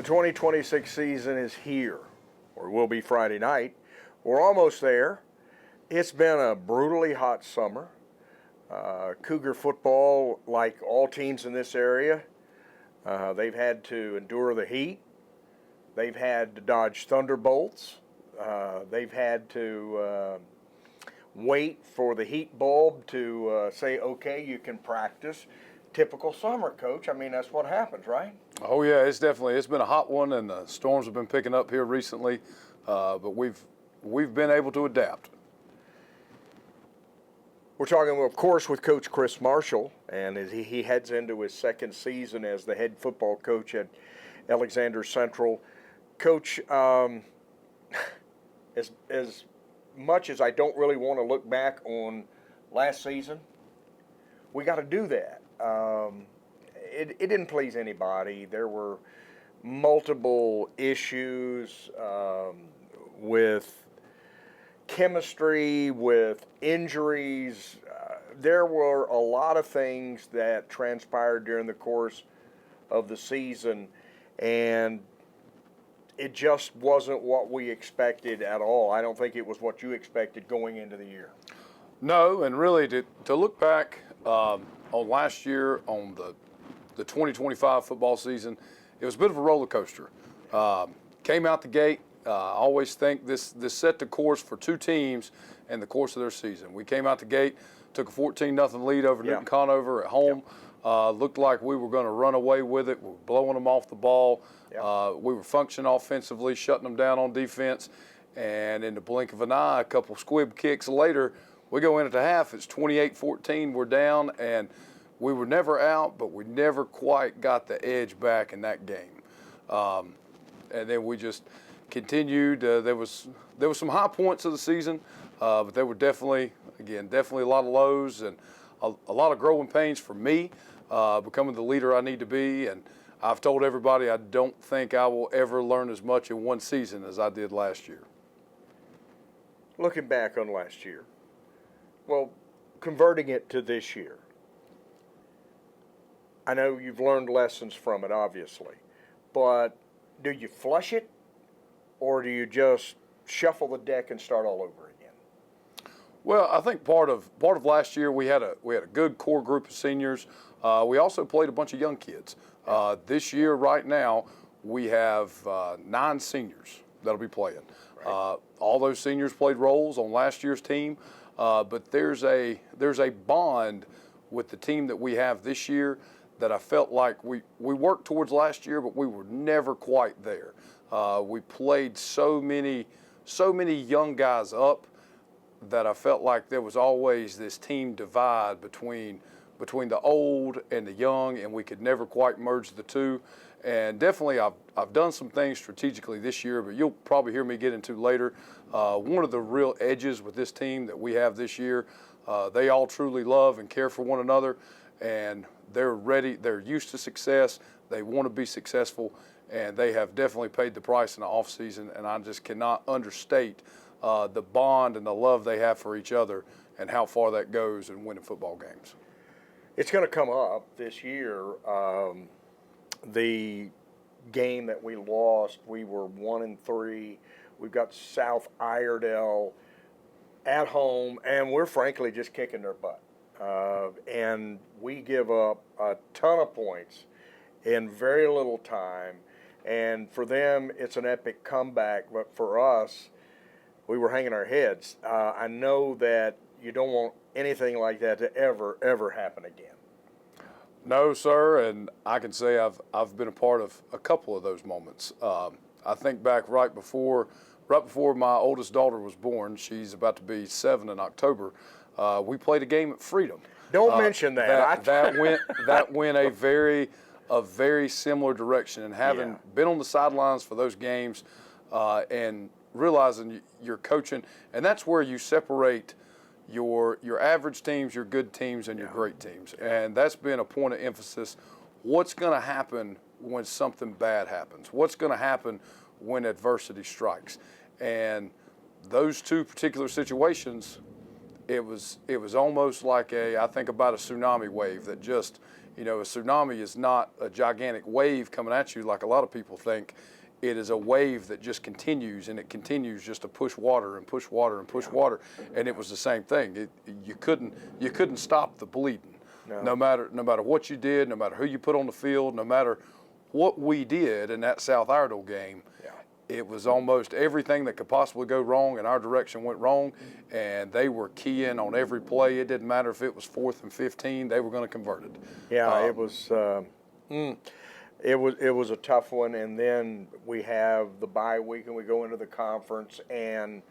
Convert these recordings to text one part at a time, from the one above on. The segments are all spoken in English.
The 2026 season is here, or will be Friday night. We're almost there. It's been a brutally hot summer. Cougar football, like all teams in this area, they've had to endure the heat. They've had to dodge thunderbolts. They've had to wait for the heat bulb to say, okay, you can practice. Typical summer, Coach. I mean, that's what happens, right? Oh, yeah, it's been a hot one, and the storms have been picking up here recently, but we've been able to adapt. We're talking, of course, with Coach Chris Marshall, and as he heads into his second season as the head football coach at Alexander Central. Coach, as much as I don't really want to look back on last season, we got to do that. It didn't please anybody. There were multiple issues with chemistry, with injuries. There were a lot of things that transpired during the course of the season, and it just wasn't what we expected at all. I don't think it was what you expected going into the year. No, and really to look back on last year, on the 2025 football season, it was a bit of a roller coaster. Came out the gate. I always think this set the course for two teams in the course of their season. We came out the gate, took a 14-0 lead over Newton Conover at home. Looked like we were going to run away with it. We were blowing them off the ball. We were functioning offensively, shutting them down on defense. And in the blink of an eye, a couple squib kicks later, we go in at the half. It's 28-14. We're down, and we were never out, but we never quite got the edge back in that game. And then we just continued. There was some high points of the season, but there were definitely a lot of lows and a lot of growing pains for me, becoming the leader I need to be. And I've told everybody I don't think I will ever learn as much in one season as I did last year. Looking back on last year, well, converting it to this year, I know you've learned lessons from it, obviously, but do you flush it, or do you just shuffle the deck and start all over again? Well, I think part of last year we had a good core group of seniors. We also played a bunch of young kids. This year, right now, we have 9 seniors that'll be playing. Right. All those seniors played roles on last year's team, but there's a bond with the team that we have this year that I felt like we worked towards last year, but we were never quite there. We played so many young guys up that I felt like there was always this team divide between the old and the young, and we could never quite merge the two. And definitely I've done some things strategically this year, but you'll probably hear me get into later. One of the real edges with this team that we have this year, they all truly love and care for one another, and they're ready. They're used to success. They want to be successful, and they have definitely paid the price in the offseason, and I just cannot understate the bond and the love they have for each other and how far that goes in winning football games. It's going to come up this year. The game that we lost, we were 1-3. We've got South Iredell at home, and we're frankly just kicking their butt. And we give up a ton of points in very little time. And for them, it's an epic comeback. But for us, we were hanging our heads. I know that you don't want anything like that to ever happen again. No, sir, and I can say I've been a part of a couple of those moments. I think back right before my oldest daughter was born. She's about to be 7 in October. We played a game at Freedom. Don't mention that. That went a very similar direction. And having been on the sidelines for those games, and realizing you're coaching, and that's where you separate your average teams, your good teams, and your great teams. And that's been a point of emphasis. What's going to happen when something bad happens? What's going to happen when adversity strikes? And those two particular situations, it was almost like I think about a tsunami wave that just You know, a tsunami is not a gigantic wave coming at you like a lot of people think. It is a wave that just continues, and it continues just to push water and push water and push water. And it was the same thing. You couldn't stop the bleeding. No matter what you did, no matter who you put on the field, no matter what we did in that South Iredell game. It was almost everything that could possibly go wrong in our direction went wrong, and they were keying on every play. It didn't matter if it was 4th and 15; they were going to convert it. Yeah, it was. It was a tough one, and then we have the bye week, and we go into the conference, and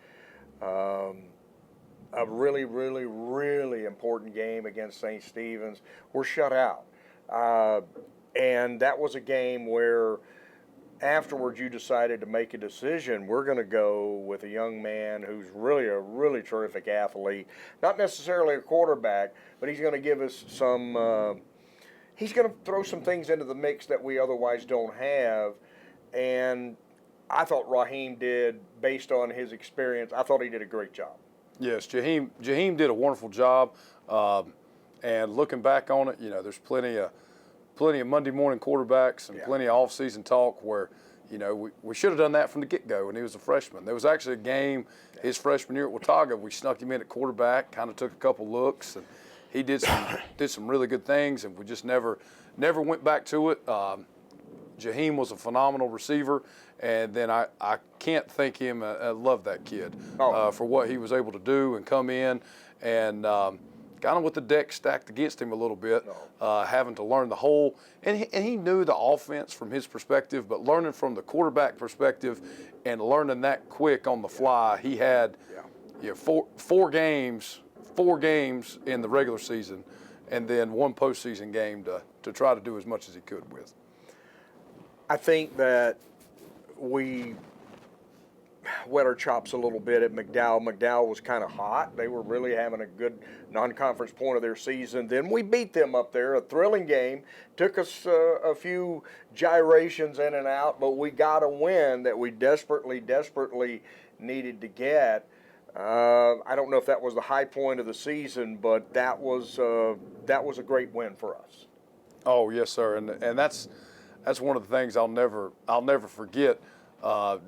a really, really, really important game against St. Stephen's. We're shut out, and that was a game where afterwards you decided to make a decision. We're going to go with a young man who's really a really terrific athlete, not necessarily a quarterback, but he's going to give us some. He's going to throw some things into the mix that we otherwise don't have, and I thought Raheem did, based on his experience, I thought he did a great job. Yes, Jaheim did a wonderful job, and looking back on it, you know, there's plenty of Monday morning quarterbacks and plenty of off-season talk where, you know, we should have done that from the get-go when he was a freshman. There was actually a game his freshman year at Watauga. We snuck him in at quarterback, kind of took a couple looks, and he did some really good things, and we just never went back to it. Jaheim was a phenomenal receiver, and then I can't thank him. I love that kid for what he was able to do and come in and kind of with the deck stacked against him a little bit, having to learn the whole. And he knew the offense from his perspective, but learning from the quarterback perspective and learning that quick on the fly, he had four games in the regular season, and then one postseason game to try to do as much as he could with. I think that we wet our chops a little bit at McDowell. McDowell was kind of hot. They were really having a good non-conference point of their season. Then we beat them up there, a thrilling game. Took us a few gyrations in and out, but we got a win that we desperately needed to get. I don't know if that was the high point of the season, but that was a great win for us. Oh yes, sir, and that's one of the things I'll never forget.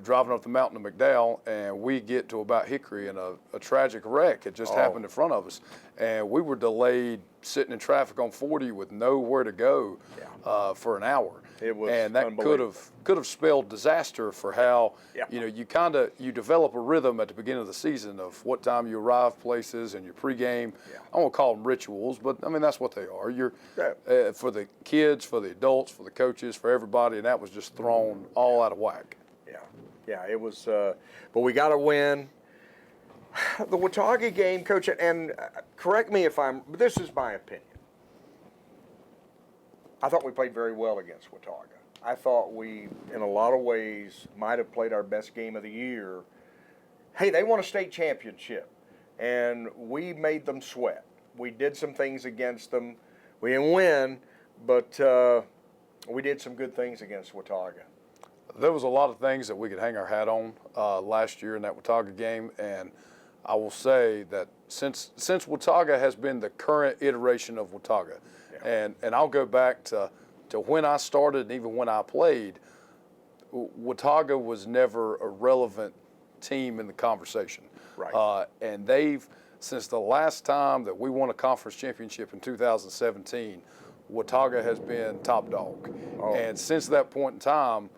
Driving up the mountain to McDowell, and we get to about Hickory, and a tragic wreck had just happened in front of us, and we were delayed sitting in traffic on 40 with nowhere to go for an hour. It was and that could have spelled disaster for how you know you develop a rhythm at the beginning of the season of what time you arrive places and your pregame. I won't call them rituals, but I mean that's what they are. You're for the kids, for the adults, for the coaches, for everybody, and that was just thrown all out of whack. Yeah, it was, but we got to win. The Watauga game, Coach, and correct me if but this is my opinion. I thought we played very well against Watauga. I thought we, in a lot of ways, might have played our best game of the year. Hey, they won a state championship, and we made them sweat. We did some things against them. We didn't win, but we did some good things against Watauga. There was a lot of things that we could hang our hat on last year in that Watauga game, and I will say that since Watauga has been the current iteration of Watauga, and I'll go back to when I started and even when I played, Watauga was never a relevant team in the conversation. Right. And since the last time that we won a conference championship in 2017, Watauga has been top dog. And since that point in time,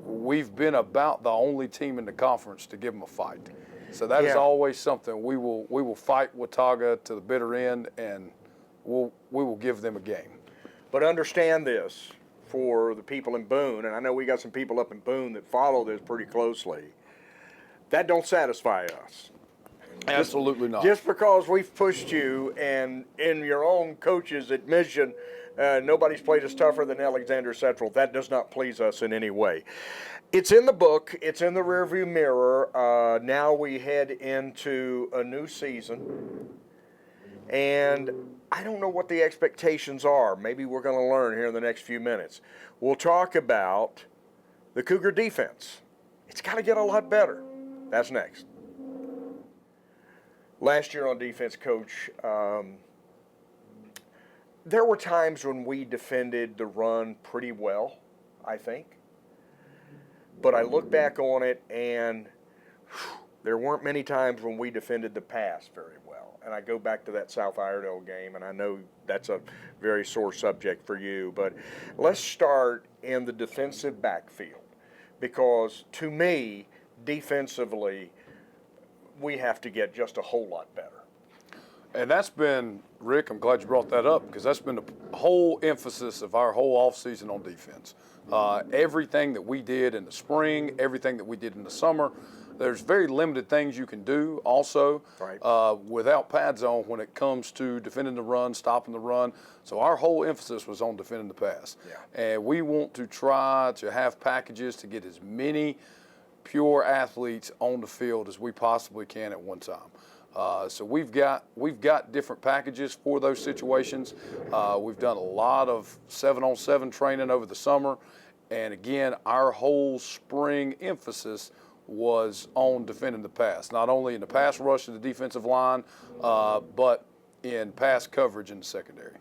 we've been about the only team in the conference to give them a fight. So that is always something we will fight Watauga to the bitter end, and we will give them a game. But understand this for the people in Boone, and I know we got some people up in Boone that follow this pretty closely. That don't satisfy us. Absolutely not. Just because we've pushed you, and in your own coach's admission, nobody's played us tougher than Alexander Central. That does not please us in any way. It's in the book. It's in the rearview mirror. Now we head into a new season. And I don't know what the expectations are. Maybe we're going to learn here in the next few minutes. We'll talk about the Cougar defense. It's got to get a lot better. That's next. Last year on defense, Coach, there were times when we defended the run pretty well, I think. But I look back on it, and there weren't many times when we defended the pass very well. And I go back to that South Iredell game, and I know that's a very sore subject for you. But let's start in the defensive backfield, because to me, defensively, we have to get just a whole lot better. And that's been, Rick, I'm glad you brought that up, because that's been the whole emphasis of our whole offseason on defense. Everything that we did in the spring, everything that we did in the summer, there's very limited things you can do also without pads on when it comes to defending the run, stopping the run. So our whole emphasis was on defending the pass. Yeah. And we want to try to have packages to get as many pure athletes on the field as we possibly can at one time. So we've got different packages for those situations. We've done a lot of 7-on-7 training over the summer, and again, our whole spring emphasis was on defending the pass, not only in the pass rush of the defensive line, but in pass coverage in the secondary.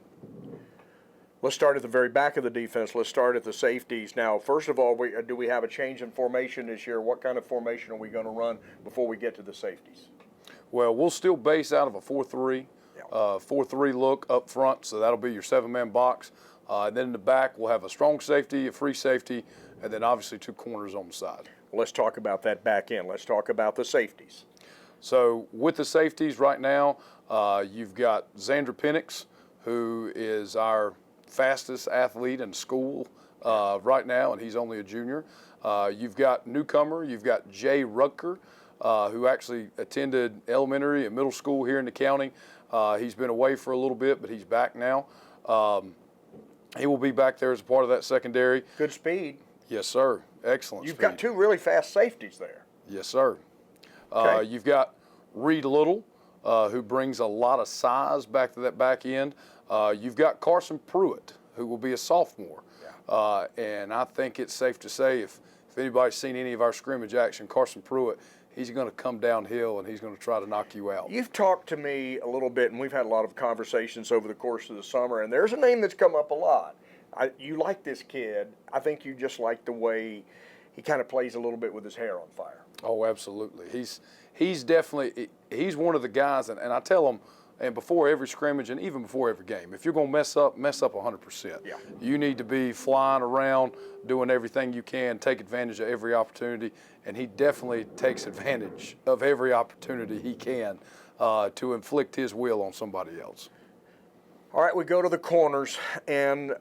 Let's start at the very back of the defense. Let's start at the safeties. Now, first of all, do we have a change in formation this year? What kind of formation are we going to run before we get to the safeties? Well, we'll still base out of a 4-3, 4-3 look up front, so that'll be your 7-man box. Then in the back, we'll have a strong safety, a free safety, and then obviously 2 corners on the side. Well, let's talk about that back end. Let's talk about the safeties. So with the safeties right now, you've got Xander Penix, who is our fastest athlete in school right now, and he's only a junior. You've got newcomer, you've got Jay Rutger, who actually attended elementary and middle school here in the county. He's been away for a little bit, but he's back now. He will be back there as a part of that secondary. Good speed. Yes, sir. Excellent You've speed. got 2 really fast safeties there. Yes, sir. Okay. You've got Reed Little, who brings a lot of size back to that back end. You've got Carson Pruitt, who will be a sophomore. Yeah. And I think it's safe to say if anybody's seen any of our scrimmage action, Carson Pruitt, he's going to come downhill and he's going to try to knock you out. You've talked to me a little bit, and we've had a lot of conversations over the course of the summer, and there's a name that's come up a lot. You like this kid. I think you just like the way he kind of plays a little bit with his hair on fire. Oh, absolutely. He's definitely one of the guys, and I tell him, and before every scrimmage and even before every game, if you're going to mess up 100%. Yeah. You need to be flying around, doing everything you can, take advantage of every opportunity, and he definitely takes advantage of every opportunity he can to inflict his will on somebody else. All right, we go to the corners, and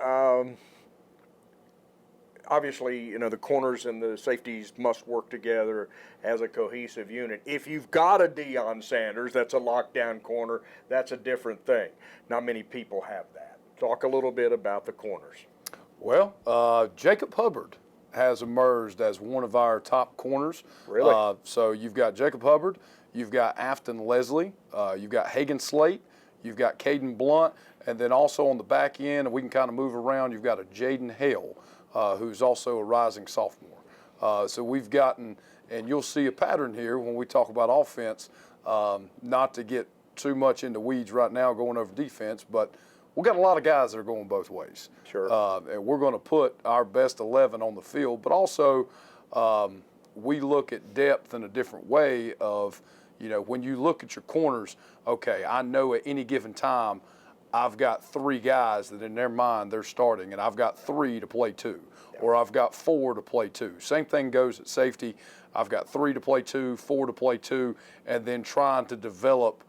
obviously, the corners and the safeties must work together as a cohesive unit. If you've got a Deion Sanders, that's a lockdown corner, that's a different thing. Not many people have that. Talk a little bit about the corners. Well, Jacob Hubbard has emerged as one of our top corners. Really? So you've got Jacob Hubbard, you've got Afton Leslie, you've got Hagan Slate, you've got Caden Blunt, and then also on the back end, and we can kind of move around, you've got a Jaden Hale, who's also a rising sophomore. So we've gotten, and you'll see a pattern here when we talk about offense, not to get too much into weeds right now going over defense, but we've got a lot of guys that are going both ways. Sure. And we're going to put our best 11 on the field, but also we look at depth in a different way of, when you look at your corners, okay, I know at any given time I've got 3 guys that in their mind they're starting, and I've got 3 to play 2, or I've got 4 to play 2. Same thing goes at safety. I've got 3 to play 2, 4 to play 2, and then trying to develop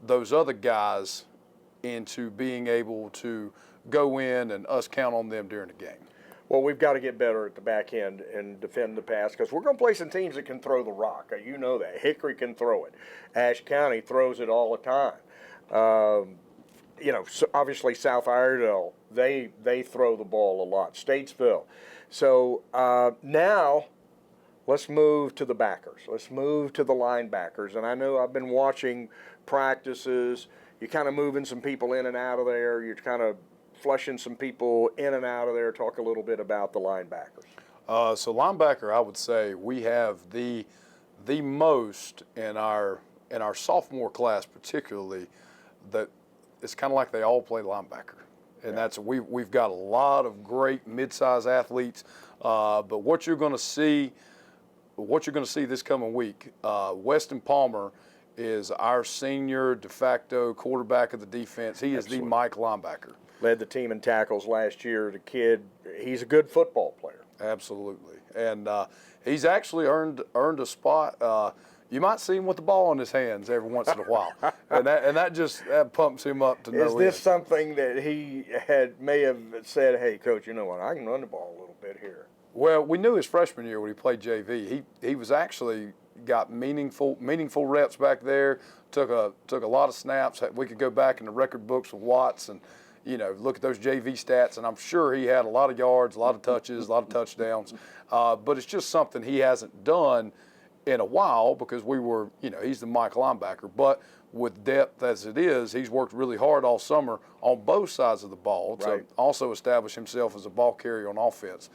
those other guys into being able to go in and us count on them during the game. Well, we've got to get better at the back end and defend the pass, because we're going to play some teams that can throw the rock. You know that. Hickory can throw it. Ashe County throws it all the time. So obviously South Iredell, they throw the ball a lot. Statesville. So now let's move to the backers. Let's move to the linebackers. And I know I've been watching practices. You're kind of moving some people in and out of there. You're kind of flushing some people in and out of there. Talk a little bit about the linebackers. So linebacker, I would say we have the most in our sophomore class, particularly, that it's kind of like they all play linebacker. And we've got a lot of great mid-size athletes. But what you're going to see this coming week, Weston Palmer is our senior de facto quarterback of the defense. He is the Mike linebacker. Led the team in tackles last year. The kid, he's a good football player. Absolutely. And he's actually earned a spot. You might see him with the ball in his hands every once in a while, and that pumps him up to no end. Is this something that he may have said, "Hey, coach, you know what? I can run the ball a little bit here"? Well, we knew his freshman year when he played JV. He was actually got meaningful reps back there. Took a lot of snaps. We could go back in the record books of Watts and look at those JV stats, and I'm sure he had a lot of yards, a lot of touches, a lot of touchdowns. But it's just something he hasn't done in a while because he's the Mike linebacker. But with depth as it is, he's worked really hard all summer on both sides of the ball to also establish himself as a ball carrier on offense.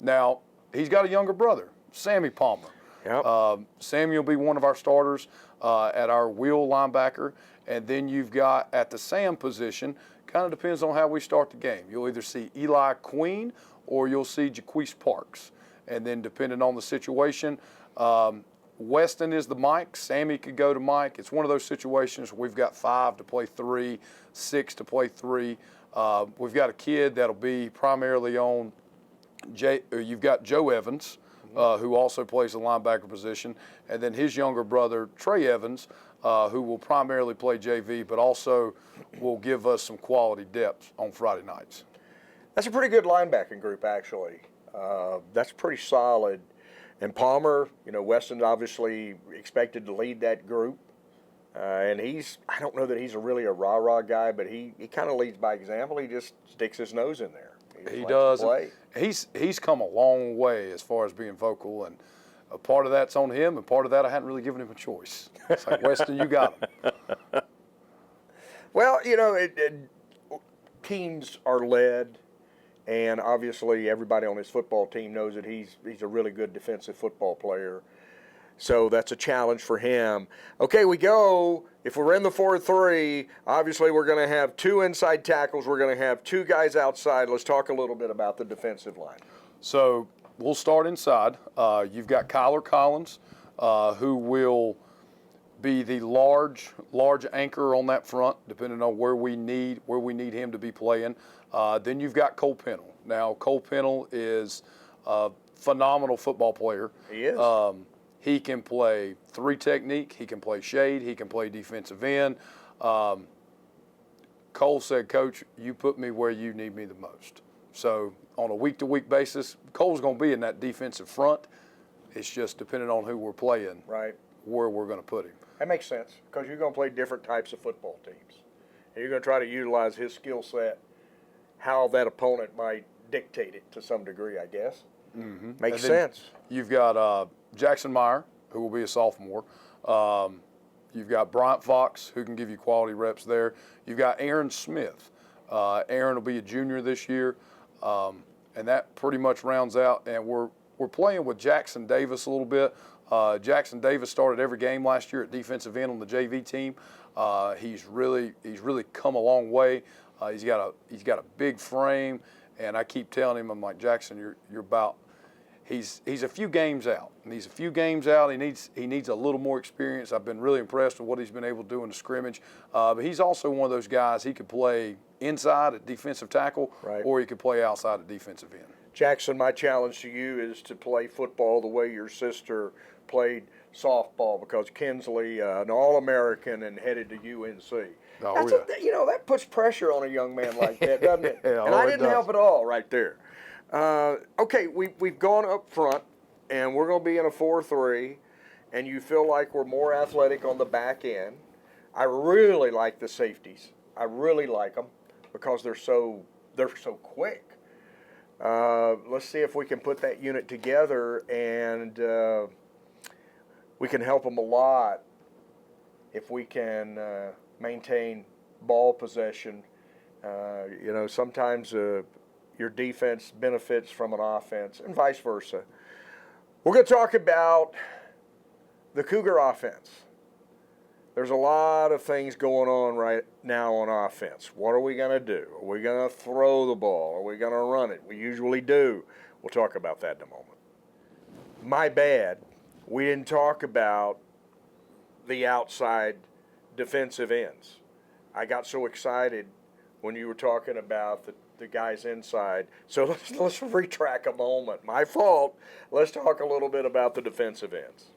Now, he's got a younger brother, Sammy Palmer. Yep. Sammy will be one of our starters at our wheel linebacker. And then you've got at the Sam position, kind of depends on how we start the game. You'll either see Eli Queen or you'll see Jaquise Parks. And then depending on the situation, Weston is the Mike. Sammy could go to Mike. It's one of those situations where we've got 5 to play 3, 6 to play 3. We've got a kid that'll be primarily on you've got Joe Evans, who also plays the linebacker position, and then his younger brother, Trey Evans, who will primarily play JV, but also will give us some quality depth on Friday nights. That's a pretty good linebacking group, actually. That's pretty solid. And Palmer, Weston's obviously expected to lead that group. And I don't know that he's really a rah-rah guy, but he kind of leads by example. He just sticks his nose in there. He does. He's come a long way as far as being vocal, and a part of that's on him, and part of that I hadn't really given him a choice. It's like, Weston, you got him. Well, teams are led, and obviously everybody on his football team knows that he's a really good defensive football player. So that's a challenge for him. Okay, we go. If we're in the 4-3, obviously we're going to have 2 inside tackles. We're going to have 2 guys outside. Let's talk a little bit about the defensive line. So we'll start inside. You've got Kyler Collins, who will be the large anchor on that front, depending on where we need him to be playing. Then you've got Cole Pennell. Now, Cole Pennell is a phenomenal football player. He is. He can play 3 technique. He can play shade. He can play defensive end. Cole said, "Coach, you put me where you need me the most." So on a week-to-week basis, Cole's going to be in that defensive front. It's just depending on who we're playing, right, where we're going to put him. That makes sense because you're going to play different types of football teams. And you're going to try to utilize his skill set, how that opponent might dictate it to some degree, I guess. Mm-hmm. Makes sense. You've got Jackson Meyer, who will be a sophomore. You've got Bryant Fox, who can give you quality reps there. You've got Aaron Smith. Aaron will be a junior this year, and that pretty much rounds out. And we're playing with Jackson Davis a little bit. Jackson Davis started every game last year at defensive end on the JV team. He's really come a long way. He's got a big frame, and I keep telling him, I'm like, Jackson, you're about. He's a few games out, and he's a few games out. He needs a little more experience. I've been really impressed with what he's been able to do in the scrimmage. But he's also one of those guys. He could play inside at defensive tackle, right, or he could play outside at defensive end. Jackson, my challenge to you is to play football the way your sister played softball, because Kinsley, an All-American and headed to UNC. Oh, yeah. That puts pressure on a young man like that, doesn't it? Yeah, and I didn't help at all right there. Okay, we've gone up front, and we're going to be in a 4-3, and you feel like we're more athletic on the back end. I really like the safeties. I really like them because they're so quick. Let's see if we can put that unit together, and we can help them a lot if we can maintain ball possession. Sometimes your defense benefits from an offense, and vice versa. We're going to talk about the Cougar offense. there's a lot of things going on right now on offense. What are we going to do? Are we going to throw the ball? Are we going to run it? We usually do. We'll talk about that in a moment. My bad, we didn't talk about the outside defensive ends. I got so excited when you were talking about the guys inside. So let's retrack a moment. My fault. Let's talk a little bit about the defensive ends.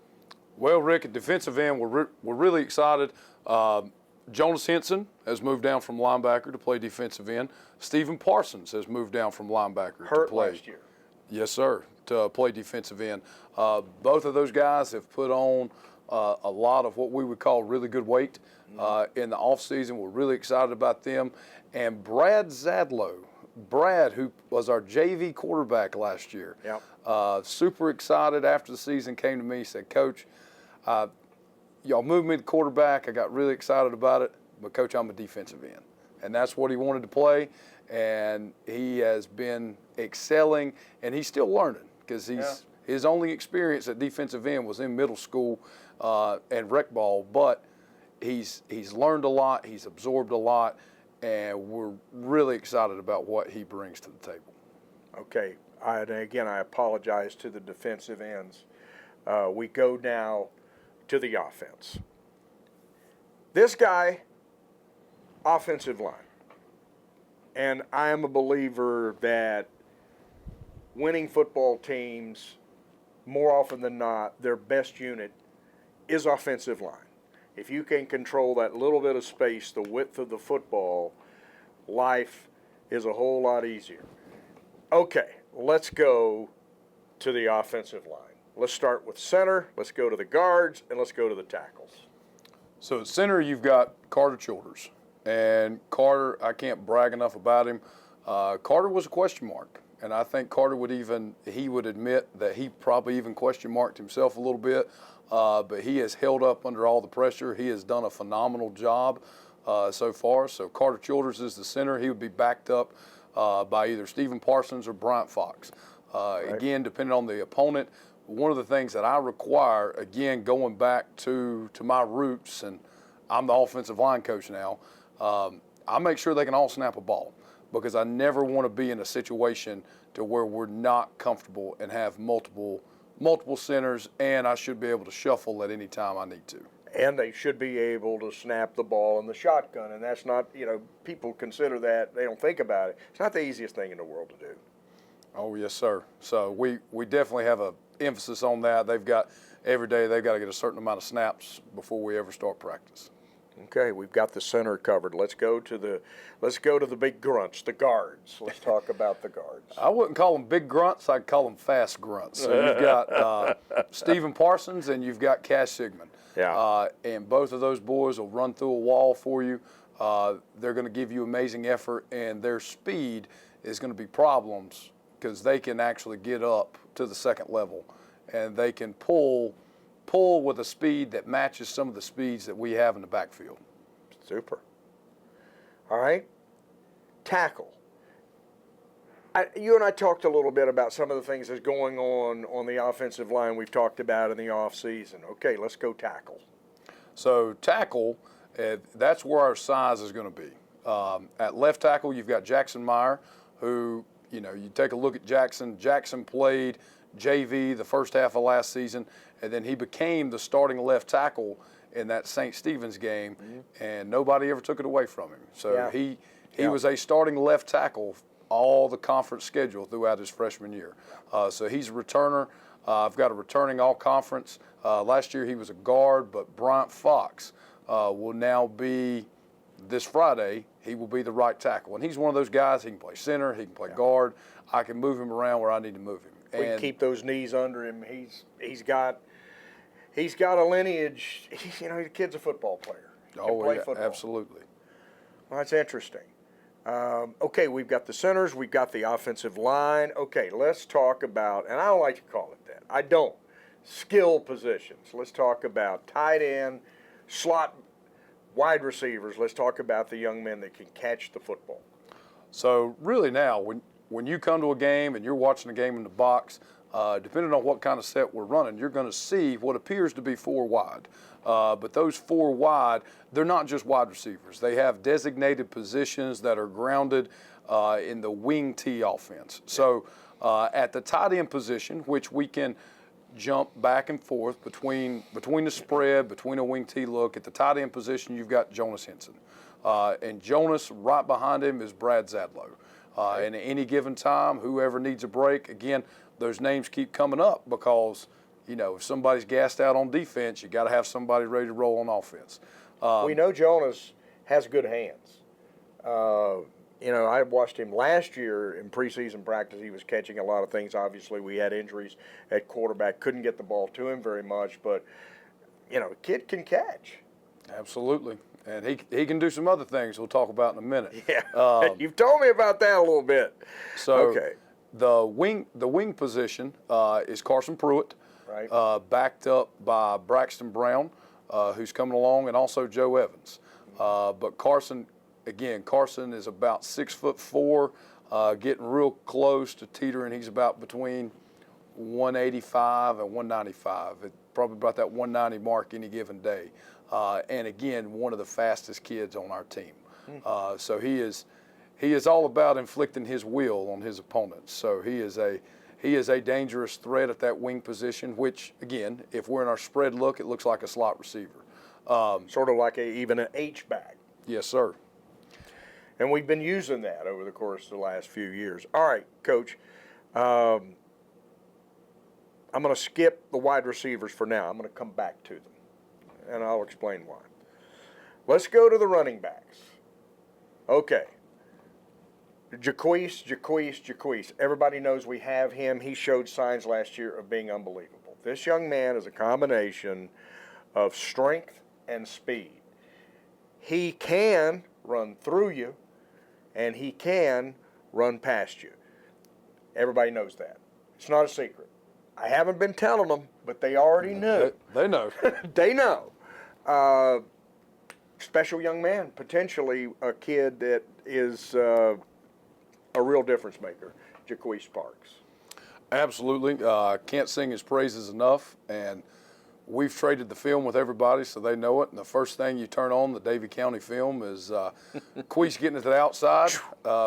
Well, Rick, at defensive end, we're really excited. Jonas Henson has moved down from linebacker to play defensive end. Stephen Parsons has moved down from linebacker to play. Last year. Yes, sir, to play defensive end. Both of those guys have put on a lot of what we would call really good weight in the offseason. We're really excited about them. And Brad Zadlow, who was our JV quarterback last year, super excited after the season, came to me and said, Coach, y'all moved me to quarterback. I got really excited about it, but Coach, I'm a defensive end. And that's what he wanted to play, and he has been excelling, and he's still learning because his only experience at defensive end was in middle school and rec ball, but he's learned a lot, he's absorbed a lot, and we're really excited about what he brings to the table. Okay, I apologize to the defensive ends. We go now to the offense. This guy, offensive line. And I am a believer that winning football teams, more often than not, their best unit is offensive line. If you can control that little bit of space, the width of the football, life is a whole lot easier. Okay, let's go to the offensive line. Let's start with center, let's go to the guards, and let's go to the tackles. So at center, you've got Carter Childers. And Carter, I can't brag enough about him. Carter was a question mark. And I think Carter would admit that he probably even question marked himself a little bit. But he has held up under all the pressure. He has done a phenomenal job so far. So Carter Childers is the center. He would be backed up by either Stephen Parsons or Bryant Fox. Again, depending on the opponent, one of the things that I require, again, going back to my roots, and I'm the offensive line coach now, I make sure they can all snap a ball because I never want to be in a situation to where we're not comfortable and have multiple centers, and I should be able to shuffle at any time I need to. And they should be able to snap the ball in the shotgun, and that's not, people consider that, they don't think about it. It's not the easiest thing in the world to do. Oh, yes, sir. So we definitely have a emphasis on that. Every day they've got to get a certain amount of snaps before we ever start practice. Okay, we've got the center covered. Let's go to the big grunts, the guards. Let's talk about the guards. I wouldn't call them big grunts. I'd call them fast grunts. So you've got Stephen Parsons and you've got Cash Sigmund. Yeah. And both of those boys will run through a wall for you. They're going to give you amazing effort, and their speed is going to be problems because they can actually get up to the second level, and they can pull with a speed that matches some of the speeds that we have in the backfield. Super. All right. Tackle. You and I talked a little bit about some of the things that's going on the offensive line we've talked about in the offseason. Okay, let's go tackle. So tackle, that's where our size is going to be. At left tackle, you've got Jackson Meyer, who, you take a look at Jackson. Jackson played JV the first half of last season, and then he became the starting left tackle in that St. Stephen's game, and nobody ever took it away from him. So he was a starting left tackle all the conference schedule throughout his freshman year. So he's a returner. I've got a returning all-conference. Last year he was a guard, but Bryant Fox will now be, this Friday, he will be the right tackle. And he's one of those guys, he can play center, he can play guard. I can move him around where I need to move him. We can keep those knees under him. He's got a lineage. The kid's a football player. He can play football. Absolutely. Well, that's interesting. Okay, we've got the centers, we've got the offensive line. Okay, let's talk about, and I don't like to call it that. I don't. Skill positions. Let's talk about tight end, slot, wide receivers. Let's talk about the young men that can catch the football. So really now, when you come to a game and you're watching a game in the box, depending on what kind of set we're running, you're going to see what appears to be 4 wide. But those 4 wide, they're not just wide receivers. They have designated positions that are grounded in the wing T offense. So at the tight end position, which we can jump back and forth between the spread, between a wing T look, at the tight end position, you've got Jonas Henson. And Jonas, right behind him, is Brad Zadlow. And at any given time, whoever needs a break, again, those names keep coming up because, if somebody's gassed out on defense, you got to have somebody ready to roll on offense. We know Jonas has good hands. I watched him last year in preseason practice. He was catching a lot of things. Obviously, we had injuries at quarterback, couldn't get the ball to him very much, but, the kid can catch. Absolutely. And he can do some other things we'll talk about in a minute. Yeah, you've told me about that a little bit. So okay. The wing position is Carson Pruitt, right. Backed up by Braxton Brown, who's coming along, and also Joe Evans. But Carson is about 6'4", getting real close to teetering. He's about between 185 and 195, probably about that 190 mark any given day. And again, one of the fastest kids on our team. So he is all about inflicting his will on his opponents. So he is a dangerous threat at that wing position, which, again, if we're in our spread look, it looks like a slot receiver. Sort of like even an H-back. Yes, sir. And we've been using that over the course of the last few years. All right, Coach. I'm going to skip the wide receivers for now. I'm going to come back to them, and I'll explain why. Let's go to the running backs. Okay. Jaquise. Everybody knows we have him. He showed signs last year of being unbelievable. This young man is a combination of strength and speed. He can run through you, and he can run past you. Everybody knows that. It's not a secret. I haven't been telling them, but they already knew. They know. They know. Special young man, potentially a kid that is a real difference maker, Jaquise Parks. Absolutely. Can't sing his praises enough, and we've traded the film with everybody so they know it. And the first thing you turn on the Davie County film is Queese getting it to the outside,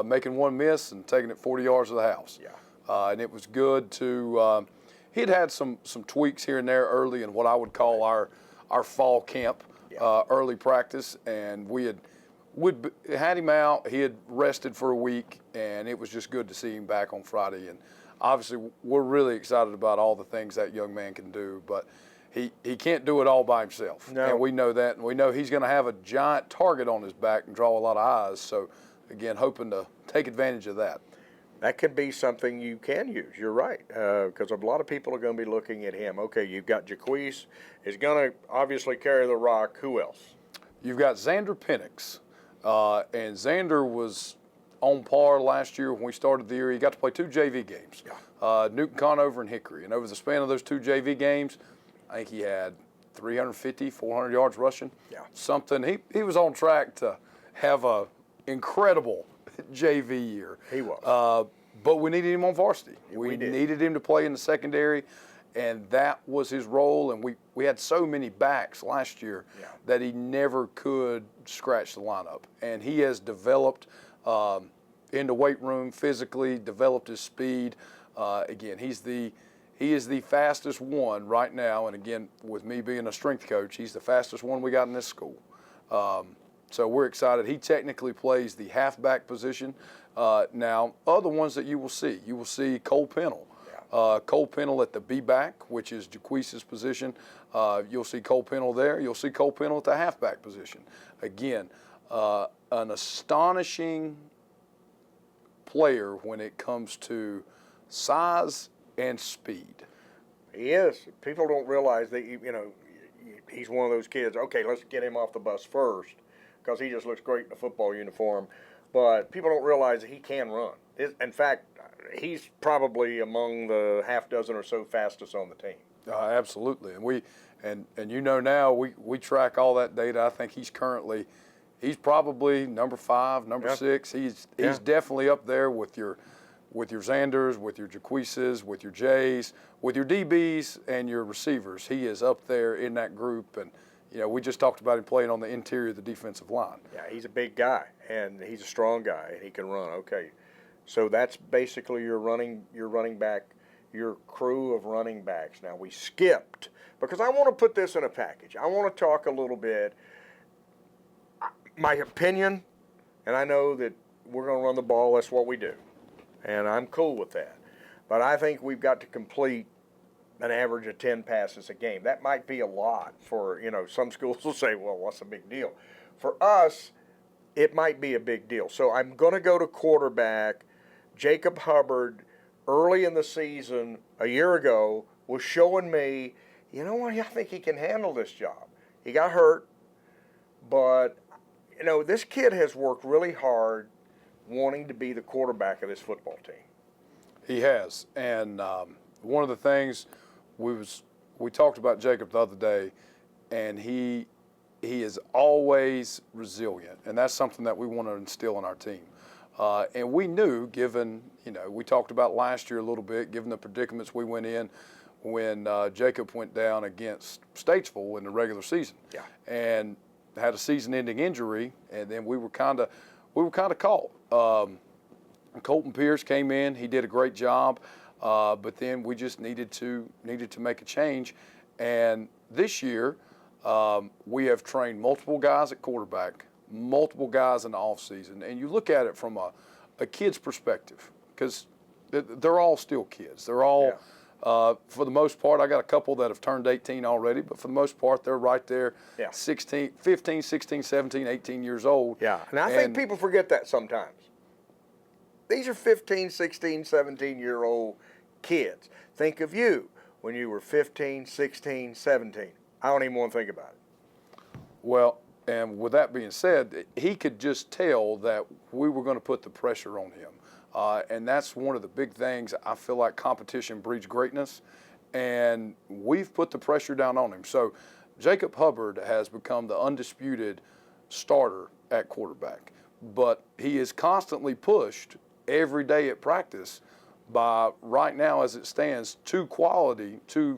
making one miss, and taking it 40 yards to the house. Yeah. And it was good to he'd had some tweaks here and there early in what I would call our fall camp, early practice, and we'd had him out. He had rested for a week, and it was just good to see him back on Friday. And obviously, we're really excited about all the things that young man can do, but he can't do it all by himself. No. And we know that, and we know he's going to have a giant target on his back and draw a lot of eyes. So, again, hoping to take advantage of that. That could be something you can use. You're right, because a lot of people are going to be looking at him. Okay, you've got Jaquise. He's going to obviously carry the rock. Who else? You've got Xander Penix. And Xander was on par last year when we started the year. He got to play 2 JV games, Newton Conover and Hickory. And over the span of those 2 JV games, I think he had 350, 400 yards rushing. Yeah. Something. He was on track to have a incredible JV year. He was. But we needed him on varsity. We did. Needed him to play in the secondary, and that was his role. And we had so many backs last year that he never could scratch the lineup. And he has developed in the weight room physically, developed his speed. Again, he is the fastest one right now. And again, with me being a strength coach, he's the fastest one we got in this school. So we're excited. He technically plays the halfback position. Now, other ones that you will see Cole Pennell. Cole Pennell at the B-back, which is Jaquise's position. You'll see Cole Pennell there. You'll see Cole Pennell at the halfback position. Again, an astonishing player when it comes to size and speed. He is. People don't realize that, he's one of those kids. Okay, let's get him off the bus first because he just looks great in a football uniform. But people don't realize that he can run. In fact, he's probably among the half dozen or so fastest on the team. Absolutely, and now we track all that data. I think he's probably number 5, number 6. He's definitely up there with your with your Xanders, with your Jaquises, with your Jays, with your DBs and your receivers. He is up there in that group, and we just talked about him playing on the interior of the defensive line. Yeah, he's a big guy, and he's a strong guy, and he can run. Okay, so that's basically your running back, your crew of running backs. Now we skipped, because I want to put this in a package. I want to talk a little bit, my opinion, and I know that we're going to run the ball. That's what we do, and I'm cool with that. But I think we've got to complete an average of 10 passes a game. That might be a lot for, some schools will say, well, what's a big deal? For us, it might be a big deal. So I'm going to go to quarterback. Jacob Hubbard, early in the season, a year ago, was showing me, you know what, I think he can handle this job. He got hurt, but, this kid has worked really hard wanting to be the quarterback of this football team. He has, and one of the things we talked about Jacob the other day, and he is always resilient, and that's something that we want to instill in our team. And we knew, given, we talked about last year a little bit, given the predicaments we went in when Jacob went down against Statesville in the regular season, and had a season-ending injury, and then we were kind of caught. Colton Pierce came in; he did a great job. But then we just needed to make a change. And this year, we have trained multiple guys at quarterback, multiple guys in the offseason. And you look at it from a kid's perspective, because they're all still kids. They're all, for the most part, I got a couple that have turned 18 already, but for the most part, they're right there, 15, 16, 17, 18 years old. Yeah, and I think people forget that sometimes. These are 15, 16, 17-year-old kids. Think of you when you were 15, 16, 17. I don't even want to think about it. Well, and with that being said, he could just tell that we were going to put the pressure on him. And that's one of the big things. I feel like competition breeds greatness, and we've put the pressure down on him. So Jacob Hubbard has become the undisputed starter at quarterback, but he is constantly pushed every day at practice by, right now as it stands, two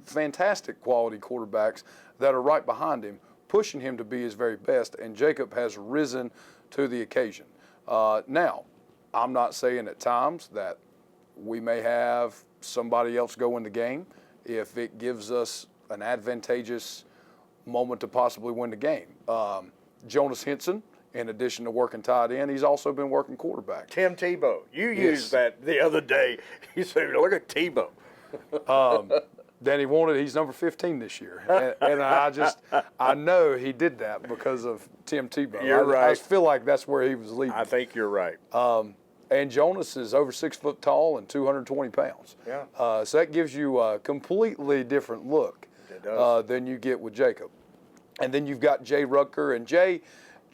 fantastic quality quarterbacks that are right behind him, pushing him to be his very best, and Jacob has risen to the occasion. Now, I'm not saying at times that we may have somebody else go in the game if it gives us an advantageous moment to possibly win the game. Jonas Henson, in addition to working tight end, he's also been working quarterback. Tim Tebow. You used that the other day. You said, look at Tebow. Then he's number 15 this year. And I know he did that because of Tim Tebow. You're right. I feel like that's where he was leading. I think you're right. And Jonas is over 6 foot tall and 220 pounds. Yeah. So that gives you a completely different look than you get with Jacob. And then you've got Jay Rutger, and Jay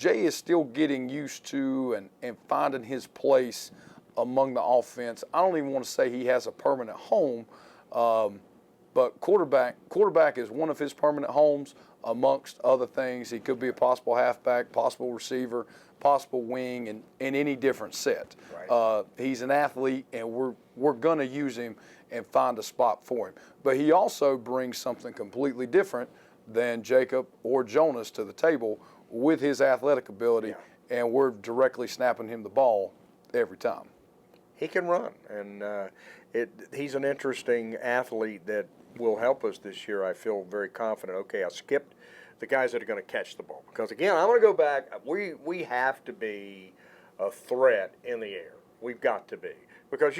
is still getting used to and finding his place among the offense. I don't even want to say he has a permanent home, but quarterback is one of his permanent homes amongst other things. He could be a possible halfback, possible receiver, possible wing, in any different set. Right. He's an athlete, and we're going to use him and find a spot for him. But he also brings something completely different than Jacob or Jonas to the table with his athletic ability, and we're directly snapping him the ball every time. He can run, and he's an interesting athlete that will help us this year. I feel very confident. Okay, I skipped the guys that are going to catch the ball, because again, I'm going to go back. We have to be a threat in the air. We've got to be, because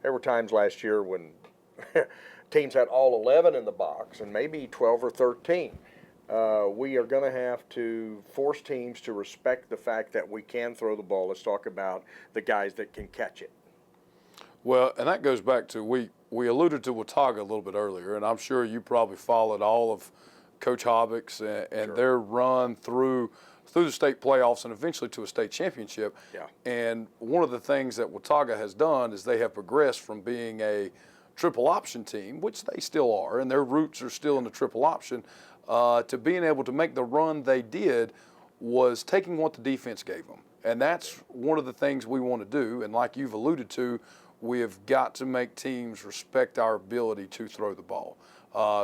there were times last year when teams had all 11 in the box and maybe 12 or 13. We are going to have to force teams to respect the fact that we can throw the ball. Let's talk about the guys that can catch it. Well, and that goes back to, we alluded to Watauga a little bit earlier, and I'm sure you probably followed all of Coach Hobbick's and their run through the state playoffs and eventually to a state championship. Yeah. And one of the things that Watauga has done is they have progressed from being a triple option team, which they still are, and their roots are still in the triple option, to being able to make the run they did was taking what the defense gave them And that's one of the things we want to do. And like you've alluded to, we have got to make teams respect our ability to throw the ball.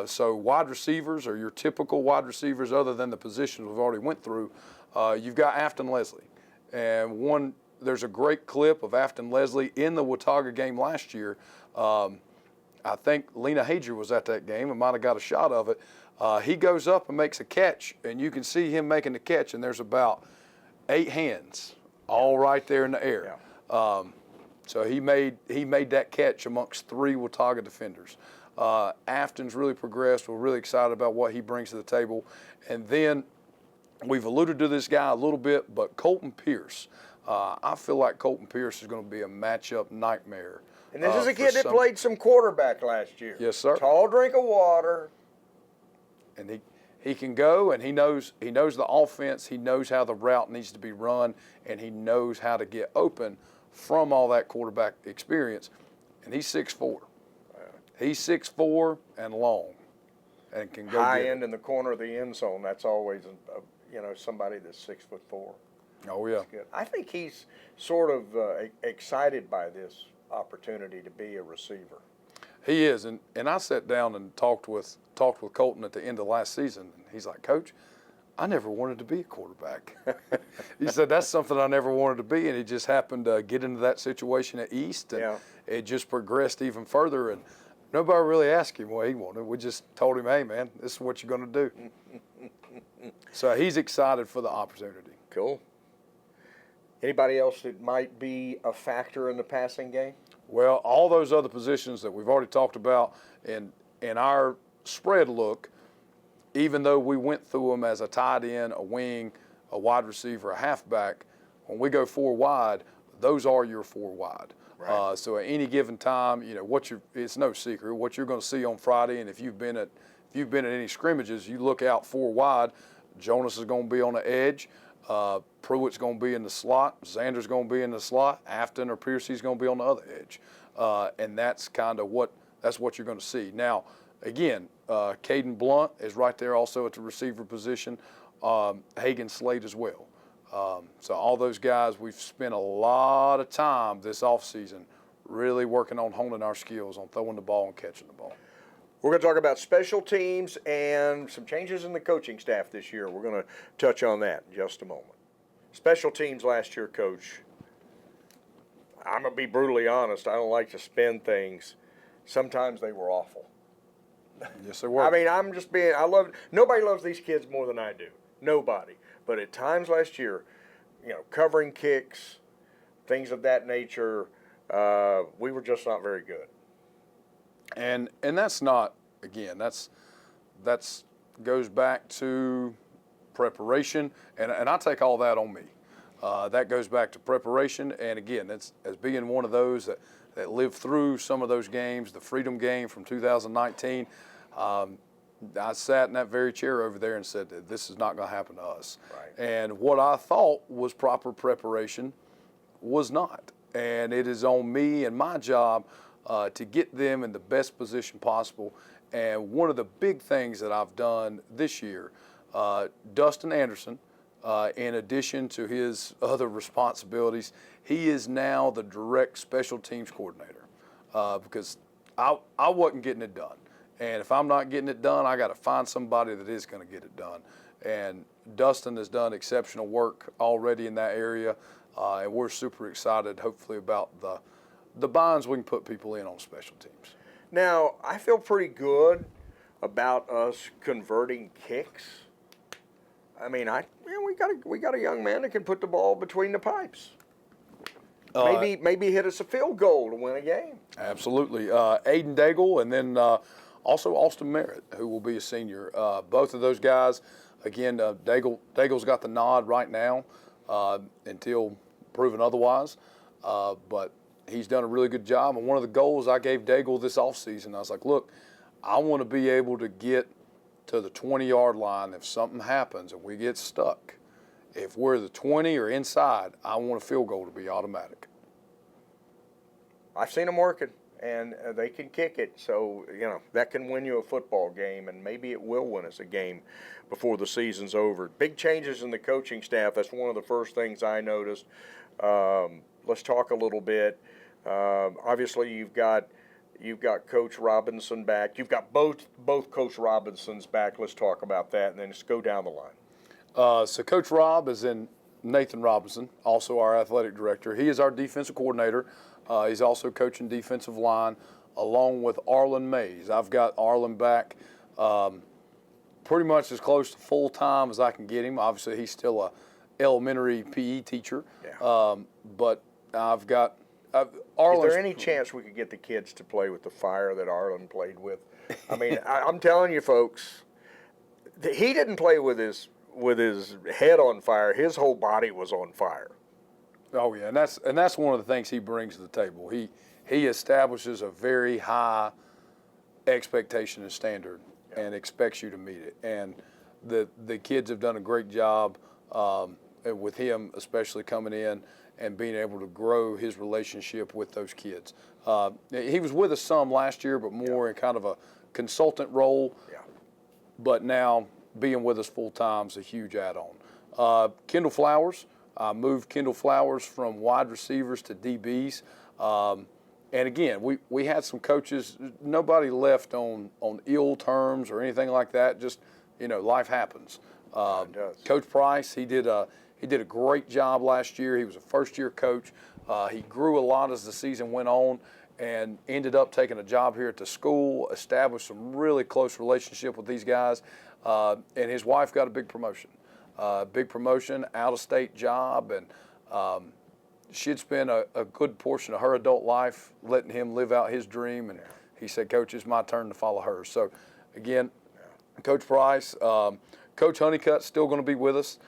So wide receivers are your typical wide receivers other than the positions we've already went through. You've got Afton Leslie. And there's a great clip of Afton Leslie in the Watauga game last year. I think Lena Hager was at that game and might have got a shot of it. He goes up and makes a catch, and you can see him making the catch, and there's about 8 hands all right there in the air. Yeah. So he made that catch amongst 3 Watauga defenders. Afton's really progressed. We're really excited about what he brings to the table. And then we've alluded to this guy a little bit, but Colton Pierce. I feel like Colton Pierce is going to be a matchup nightmare. And this is a kid that played some quarterback last year. Yes, sir. Tall drink of water. And he can go, and he knows the offense. He knows how the route needs to be run, and he knows how to get open from all that quarterback experience. And he's 6'4". He's 6'4" and long, and can go high end in the corner of the end zone. That's always somebody that's 6'4". Oh yeah. I think he's sort of excited by this opportunity to be a receiver. He is, and I sat down and talked with Colton at the end of last season, and he's like, Coach, I never wanted to be a quarterback. He said, that's something I never wanted to be, and he just happened to get into that situation at East, and it just progressed even further, and nobody really asked him what he wanted. We just told him, hey, man, this is what you're going to do. So he's excited for the opportunity. Cool. Anybody else that might be a factor in the passing game? Well, all those other positions that we've already talked about in our spread look, even though we went through them as a tight end, a wing, a wide receiver, a halfback, when we go 4 wide, those are your 4 wide. Right. So at any given time, it's no secret what you're going to see on Friday. And if you've been at any scrimmages, you look out 4 wide. Jonas is going to be on the edge. Pruitt's going to be in the slot. Xander's going to be in the slot. Afton or Piercy's going to be on the other edge. And that's kind of what you're going to see. Now, again, Caden Blunt is right there also at the receiver position. Hagen Slade as well. So all those guys, we've spent a lot of time this offseason really working on honing our skills on throwing the ball and catching the ball. We're going to talk about special teams and some changes in the coaching staff this year. We're going to touch on that in just a moment. Special teams last year, Coach. I'm going to be brutally honest. I don't like to spin things. Sometimes they were awful. Yes, they were. I mean, nobody loves these kids more than I do. Nobody. But at times last year, covering kicks, things of that nature, we were just not very good. And that's not, again, that's goes back to preparation, and I take all that on me. That goes back to preparation, and again, as being one of those that lived through some of those games, the Freedom game from 2019, I sat in that very chair over there and said, this is not going to happen to us. Right. And what I thought was proper preparation was not. And it is on me and my job to get them in the best position possible. And one of the big things that I've done this year, Dustin Anderson, in addition to his other responsibilities, he is now the direct special teams coordinator because I wasn't getting it done. And if I'm not getting it done, I got to find somebody that is going to get it done. And Dustin has done exceptional work already in that area, and we're super excited, hopefully, about the binds we can put people in on special teams. Now, I feel pretty good about us converting kicks. I mean, we got a young man that can put the ball between the pipes. Maybe hit us a field goal to win a game. Absolutely. Aiden Daigle, and then also Austin Merritt, who will be a senior. Both of those guys, again, Daigle's got the nod right now until proven otherwise. But he's done a really good job. And one of the goals I gave Daigle this offseason, I was like, look, I want to be able to get to the 20-yard line if something happens and we get stuck. If we're the 20 or inside, I want a field goal to be automatic. I've seen them working, and they can kick it. So, that can win you a football game, and maybe it will win us a game before the season's over. Big changes in the coaching staff. That's one of the first things I noticed. Let's talk a little bit. Obviously, you've got Coach Robinson back. You've got both Coach Robinsons back. Let's talk about that, and then just go down the line. So Coach Rob is in Nathan Robinson, also our athletic director. He is our defensive coordinator. He's also coaching defensive line along with Arlen Mays. I've got Arlen back pretty much as close to full-time as I can get him. Obviously, he's still a elementary PE teacher. Yeah. But I've got Arlen's. Is there any chance we could get the kids to play with the fire that Arlen played with? I mean, I'm telling you, folks, he didn't play with his head on fire. His whole body was on fire. Oh yeah, and that's one of the things he brings to the table. He establishes a very high expectation and standard, and expects you to meet it. And the kids have done a great job with him, especially coming in and being able to grow his relationship with those kids. He was with us some last year, but more in kind of a consultant role. Yeah. But now being with us full time is a huge add-on. Kendall Flowers. Moved Kendall Flowers from wide receivers to DBs. And again, we had some coaches, nobody left on ill terms or anything like that. Just, life happens. It does. Coach Price, he did a great job last year. He was a first-year coach. He grew a lot as the season went on and ended up taking a job here at the school, established some really close relationship with these guys, and his wife got a big promotion. Out-of-state job, and she'd spent a good portion of her adult life letting him live out his dream, and he said, Coach, it's my turn to follow hers. So, again, Coach Price, Coach Honeycutt's still going to be with us.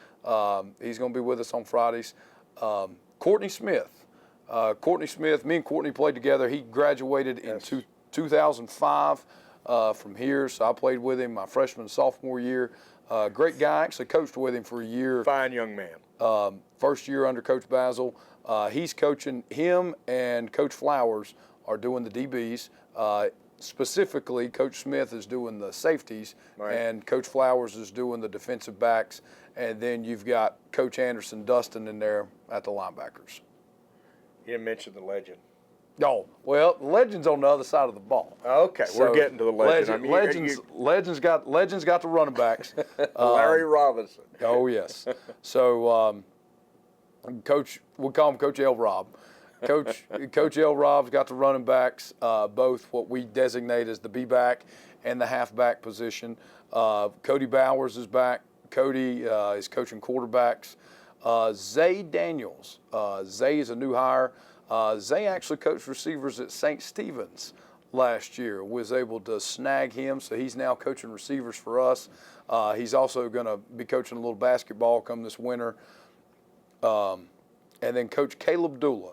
He's going to be with us on Fridays. Courtney Smith. Me and Courtney played together. He graduated in 2005 from here, so I played with him my freshman and sophomore year. Great guy. Actually coached with him for a year. Fine young man. First year under Coach Basil. He's coaching. Him and Coach Flowers are doing the DBs. Specifically, Coach Smith is doing the safeties, and Coach Flowers is doing the defensive backs. And then you've got Coach Anderson, Dustin in there at the linebackers. You didn't mention the legend. Oh, well, the legend's on the other side of the ball. Okay, so we're getting to the legend. Legends got the running backs. Larry Robinson. Oh yes. So, Coach, we call him Coach L. Rob. Coach L. Rob's got the running backs, both what we designate as the B-back and the half-back position. Cody Bowers is back. Cody is coaching quarterbacks. Zay Daniels. Zay is a new hire. Zay actually coached receivers at St. Stephen's last year, was able to snag him, so he's now coaching receivers for us. He's also going to be coaching a little basketball come this winter. And then Coach Caleb Dula.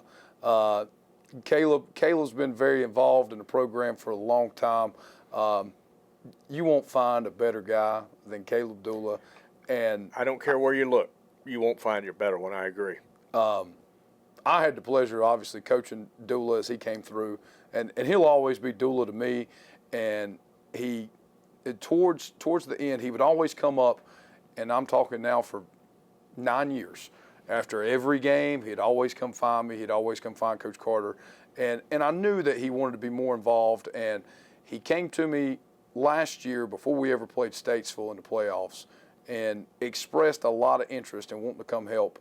Caleb's been very involved in the program for a long time. You won't find a better guy than Caleb Dula. And I don't care where you look. You won't find your better one. I agree. I had the pleasure, obviously, coaching Dula as he came through, and he'll always be Dula to me. And he, towards the end, he would always come up, and I'm talking now for 9 years. After every game, he'd always come find me. He'd always come find Coach Carter, and I knew that he wanted to be more involved. And he came to me last year before we ever played Statesville in the playoffs, and expressed a lot of interest in wanting to come help.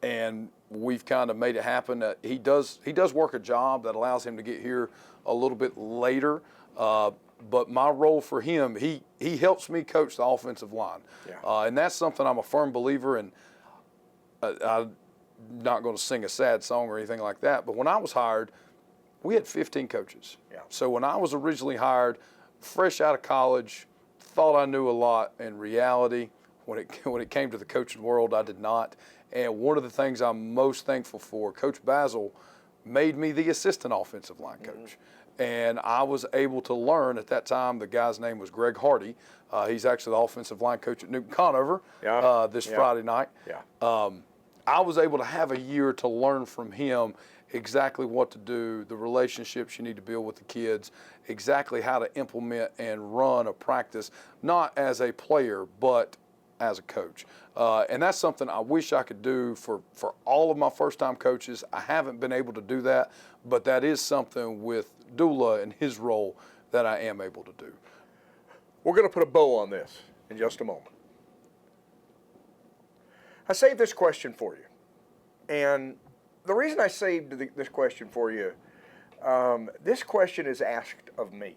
And we've kind of made it happen. He does work a job that allows him to get here a little bit later. But my role for him, he helps me coach the offensive line. Yeah. And that's something I'm a firm believer in. I'm not going to sing a sad song or anything like that, but when I was hired, we had 15 coaches. Yeah. So when I was originally hired, fresh out of college, thought I knew a lot. In reality, when it came to the coaching world, I did not. And one of the things I'm most thankful for, Coach Basil made me the assistant offensive line coach. And I was able to learn at that time. The guy's name was Greg Hardy. He's actually the offensive line coach at Newton Conover this Friday night. Yeah. I was able to have a year to learn from him exactly what to do, the relationships you need to build with the kids, exactly how to implement and run a practice, not as a player, but as a coach. And that's something I wish I could do for all of my first-time coaches. I haven't been able to do that, but that is something with Dula and his role that I am able to do. We're going to put a bow on this in just a moment. I saved this question for you. And the reason I saved this question for you, this question is asked of me.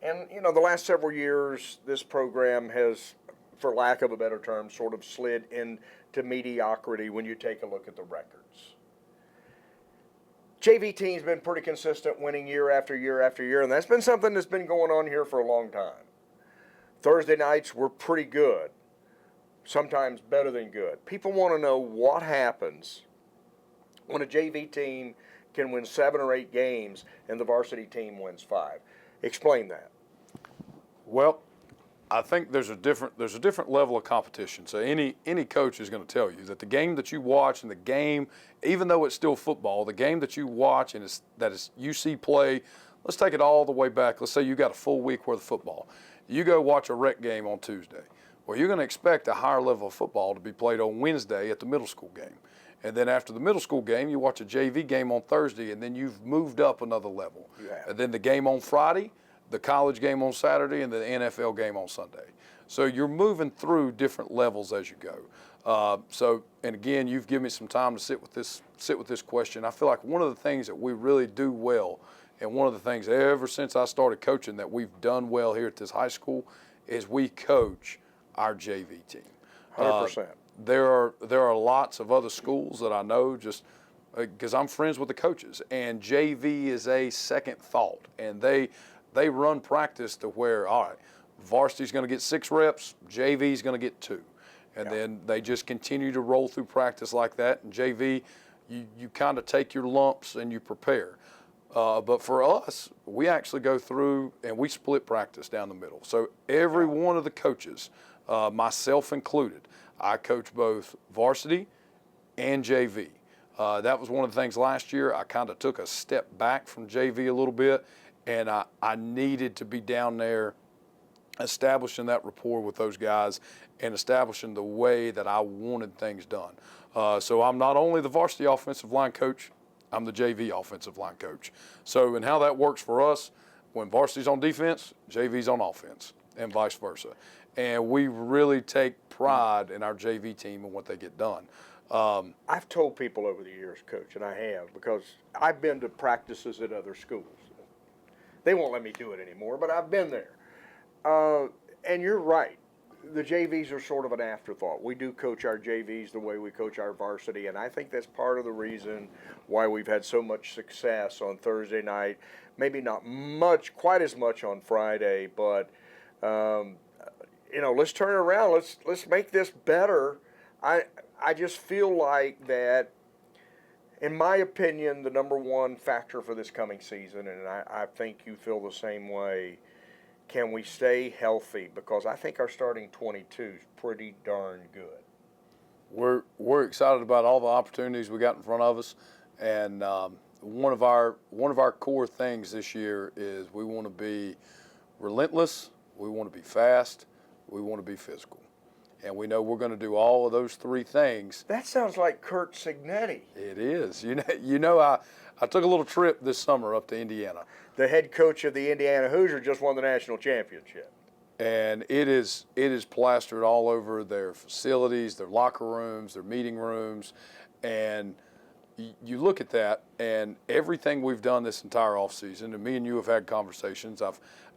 And, you know, the last several years, this program has, for lack of a better term, sort of slid into mediocrity when you take a look at the records. JV team's been pretty consistent, winning year after year after year, and that's been something that's been going on here for a long time. Thursday nights were pretty good, sometimes better than good. People want to know what happens when a JV team can win 7 or 8 games and the varsity team wins 5. Explain that. Well, I think there's a different level of competition. So any coach is going to tell you that the game that you watch and the game, even though it's still football, the game that you watch and you see play, let's take it all the way back. Let's say you got a full week worth of football. You go watch a rec game on Tuesday. Well, you're going to expect a higher level of football to be played on Wednesday at the middle school game. And then after the middle school game, you watch a JV game on Thursday, and then you've moved up another level. Yeah. And then the game on Friday, the college game on Saturday, and the NFL game on Sunday. So you're moving through different levels as you go. And again, you've given me some time to sit with this question. I feel like one of the things that we really do well, and one of the things ever since I started coaching that we've done well here at this high school, is we coach our JV team. 100%. There are lots of other schools that I know just because I'm friends with the coaches, and JV is a second thought, and they run practice to where, all right, varsity's going to get 6 reps, JV's going to get 2. And then they just continue to roll through practice like that. And JV, you kind of take your lumps and you prepare. But for us, we actually go through and we split practice down the middle. So every one of the coaches, myself included, I coach both varsity and JV. That was one of the things last year. I kind of took a step back from JV a little bit, and I needed to be down there establishing that rapport with those guys and establishing the way that I wanted things done. So I'm not only the varsity offensive line coach, I'm the JV offensive line coach. So, and how that works for us, when varsity's on defense, JV's on offense, and vice versa. And we really take pride in our JV team and what they get done. I've told people over the years, Coach, and I have, because I've been to practices at other schools. They won't let me do it anymore, but I've been there. And you're right. The JVs are sort of an afterthought. We do coach our JVs the way we coach our varsity, and I think that's part of the reason why we've had so much success on Thursday night. Maybe not quite as much on Friday, but let's turn it around. Let's make this better. I just feel like that, in my opinion, the number one factor for this coming season, and I think you feel the same way, can we stay healthy? Because I think our starting 22 is pretty darn good. We're excited about all the opportunities we got in front of us, and one of our core things this year is we want to be relentless, we want to be fast, we want to be physical. And we know we're going to do all of those 3 things. That sounds like Kurt Signetti. It is. I took a little trip this summer up to Indiana. The head coach of the Indiana Hoosiers just won the national championship. And it is plastered all over their facilities, their locker rooms, their meeting rooms. And you look at that, and everything we've done this entire offseason, and me and you have had conversations,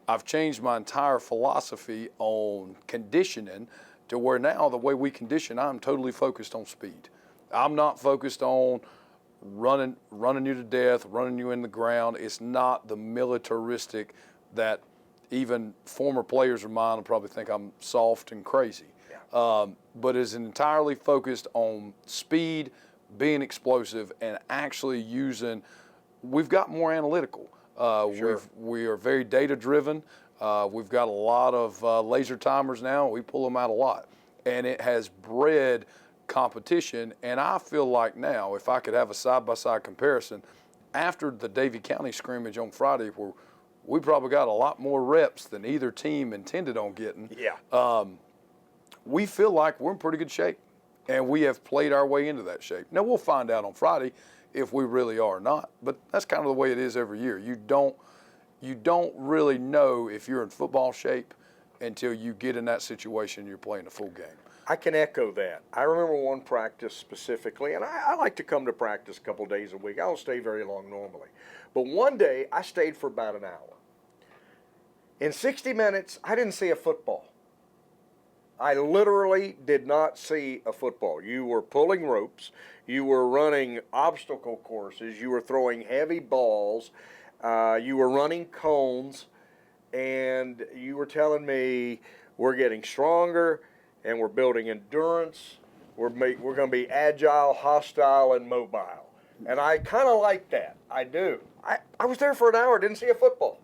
I've changed my entire philosophy on conditioning to where now the way we condition, I'm totally focused on speed. I'm not focused on running you to death, running you in the ground. It's not the militaristic that even former players of mine will probably think I'm soft and crazy. Yeah. But it's entirely focused on speed, being explosive, and actually using. We've got more analytical. Sure. We are very data driven. We've got a lot of laser timers now. We pull them out a lot, and it has bred competition. And I feel like now, if I could have a side-by-side comparison, after the Davie County scrimmage on Friday, where we probably got a lot more reps than either team intended on getting, we feel like we're in pretty good shape, and we have played our way into that shape. Now, we'll find out on Friday if we really are or not, but that's kind of the way it is every year. You don't really know if you're in football shape until you get in that situation and you're playing a full game. I can echo that. I remember one practice specifically, and I like to come to practice a couple days a week. I don't stay very long normally. But one day, I stayed for about an hour. In 60 minutes, I didn't see a football. I literally did not see a football. You were pulling ropes. You were running obstacle courses. You were throwing heavy balls. You were running cones. And you were telling me we're getting stronger and we're building endurance. We're going to be agile, hostile, and mobile. And I kind of like that. I do. I was there for an hour, didn't see a football.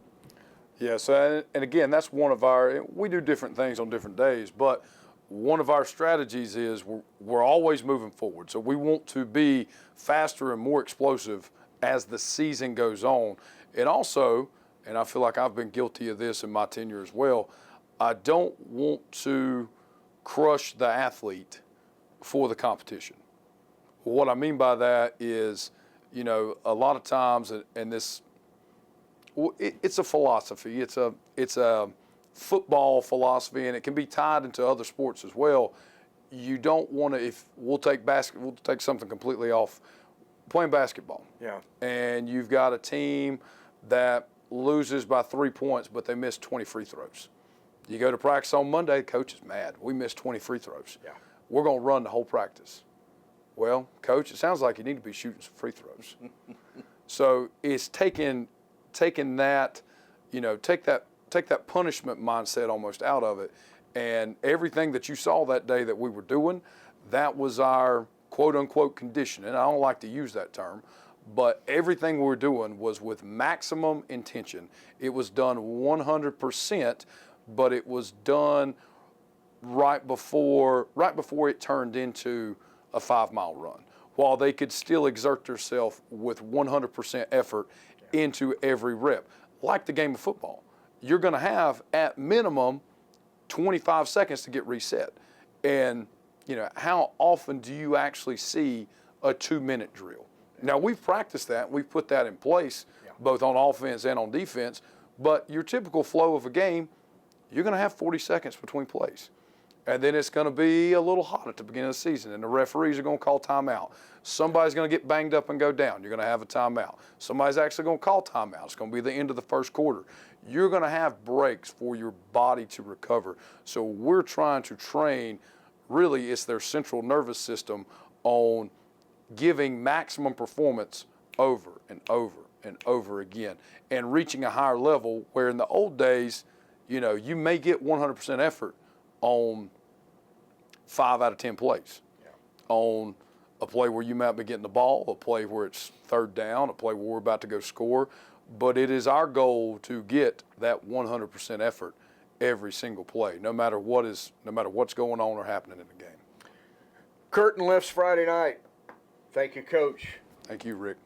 Yes, and again, that's one of our, we do different things on different days, but one of our strategies is we're always moving forward. So we want to be faster and more explosive as the season goes on. And also, and I feel like I've been guilty of this in my tenure as well, I don't want to crush the athlete for the competition. What I mean by that is, you know, a lot of times, and this, it's a philosophy. It's a football philosophy, and it can be tied into other sports as well. You don't want to. If we'll take something completely off, playing basketball. Yeah. And you've got a team that loses by 3 points, but they miss 20 free throws. You go to practice on Monday, coach is mad. We missed 20 free throws. Yeah. We're going to run the whole practice. Well, coach, it sounds like you need to be shooting some free throws. So it's taking that, you know, take that punishment mindset almost out of it. And everything that you saw that day that we were doing, that was our quote-unquote conditioning. I don't like to use that term, but everything we were doing was with maximum intention. It was done 100%, but it was done right before it turned into a 5-mile run, while they could still exert themselves with 100% effort into every rep. Like the game of football, you're going to have at minimum 25 seconds to get reset. And, you know, how often do you actually see a 2-minute drill? Now, we've practiced that. We've put that in place, both on offense and on defense. But your typical flow of a game, you're going to have 40 seconds between plays. And then it's going to be a little hot at the beginning of the season, and the referees are going to call timeout. Somebody's going to get banged up and go down. You're going to have a timeout. Somebody's actually going to call timeout. It's going to be the end of the first quarter. You're going to have breaks for your body to recover. So we're trying to train, really it's their central nervous system, on giving maximum performance over and over and over again and reaching a higher level, where in the old days, you know, you may get 100% effort on 5 out of 10 plays. On a play where you might be getting the ball, a play where it's third down, a play where we're about to go score. But it is our goal to get that 100% effort every single play, no matter what's going on or happening in the game. Curtain lifts Friday night. Thank you, Coach. Thank you, Rick.